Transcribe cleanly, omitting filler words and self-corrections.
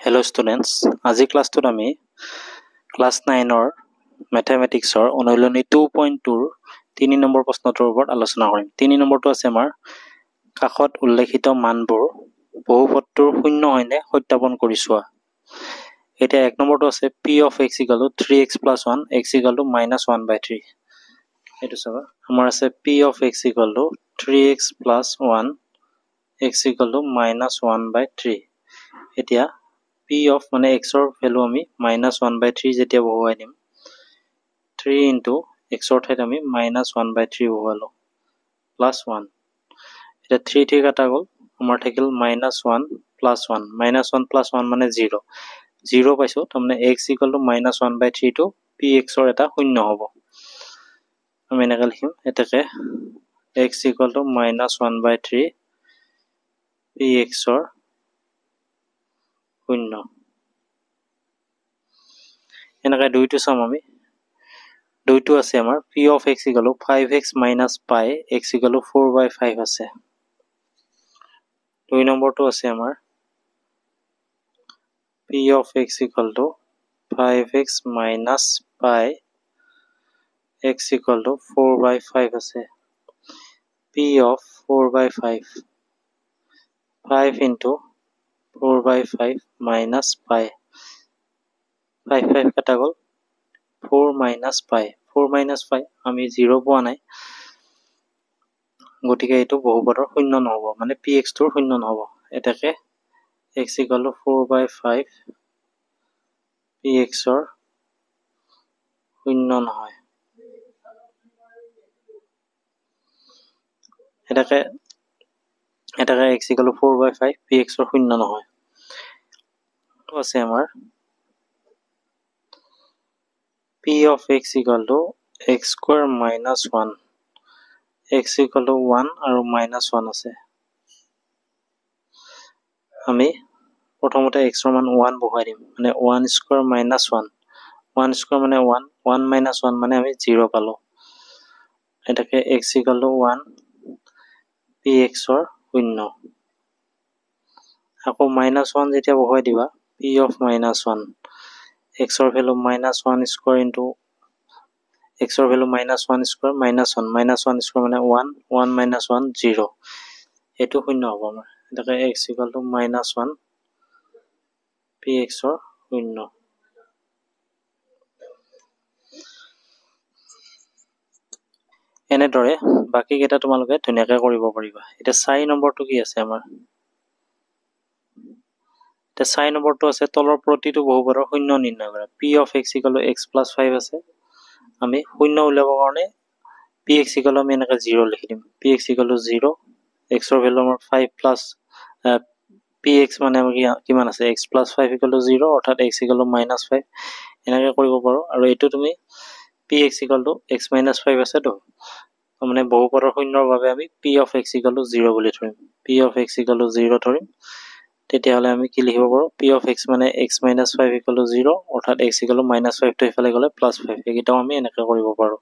Hello students, আজি ক্লাছটোত আমি class 9 ম্যাথমেটিক্সৰ অনুশীলনী 2.2 3 নম্বৰ প্ৰশ্নটোৰ ওপৰত আলোচনা কৰিম। 3 নম্বৰটো আছে আমাৰ কাষত উল্লেখিত মানবোৰ বহুপদটোৰ শূন্য হয়নে সত্যাপন কৰি চোৱা। এতিয়া 1 নম্বৰটো আছে p of x = 3x + 1 x = -1/3। এটো চাবা আমাৰ আছে p of x = 3x + 1 x = -1/3। এতিয়া p of মানে x ৰ ভ্যালু আমি -1/3 যেতিয়া বহুৱাই দিম 3 * x ৰ ঠাইত আমি -1/3 বহুৱালো +1 এটা 3 কাটা গ'ল আমাৰ থাকিল -1 + 1 -1 + 1 মানে 0 0 পাইছো তাৰমানে x = -1/3 টো px ৰ এটা শূন্য হ'ব আমি এনেকৈ লিখিম এটাকে x = -1/3 px ৰ শূন্য এনেকৈ দুইটো চাম আমি দুইটো আছে আমাৰ p of x = 5x - pi x = 4/5 আছে। 2 নম্বৰটো আছে আমাৰ p of x = 5x - pi x = 4/5 আছে। p of 4/5 5 * 4/5 - pi 5 কাটা গ'ল 4 - pi 4 - pi আমি 0 পোৱা নাই গতিকে এটো বহুপদৰ শূন্য নহব মানে px টোৰ শূন্য নহব এটাকে x = 4/5 px ৰ শূন্য নহয় এটাকে x = 4/5 px ৰ শূন্য নহয় তো আছে আমাৰ p of x = x² - 1 x = 1 আৰু -1 আছে আমি প্ৰথমতে x ৰ মান 1 বহাই দিম মানে 1² - 1 1² মানে 1 1 - 1 মানে আমি 0 পালো এটাকে x = 1 px ৰ শূন্য আকৌ -1 যেতিয়া বহাই দিবা p of -1 x ৰ ভ্যালু -1² x ৰ ভ্যালু -1² -1 মানে 1 1 - 1 0 এটো শূন্য হ'ব আমাৰ এটাকে x = -1 px ৰ শূন্য এনেদৰে বাকি কেইটা তোমালোকে ধুনীয়াকৈ কৰিব পাৰিবা। এটা 4 নম্বৰটো কি আছে আমাৰ এটা 4 নম্বৰটো আছে তলৰ প্ৰতিটো বহুপদৰ শূন্য নিৰ্ণয় কৰা p of x = x + 5 আছে আমি শূন্য উলিয়াবৰ কাৰণে px = আমি এনেকৈ 0 লিখি দিম px = 0 x ৰ ভ্যালু আমাৰ 5 plus px মানে আমাৰ কিমান আছে x + 5 = 0 অৰ্থাৎ x = -5 এনেকৈ কৰিব পাৰো আৰু এটো তুমি px = x - 5 আছে তো মানে বহুপদৰ শূন্যৰ বাবে আমি p of x = 0 বুলি ধৰিম p of x = 0 ধৰিম তেতিয়া হলে আমি কি লিখিব পাৰো p of x মানে x - 5 = 0 অৰ্থাৎ x = -5 টো ইফালে গলে +5 একিটাও আমি এনেকৈ কৰিব পাৰো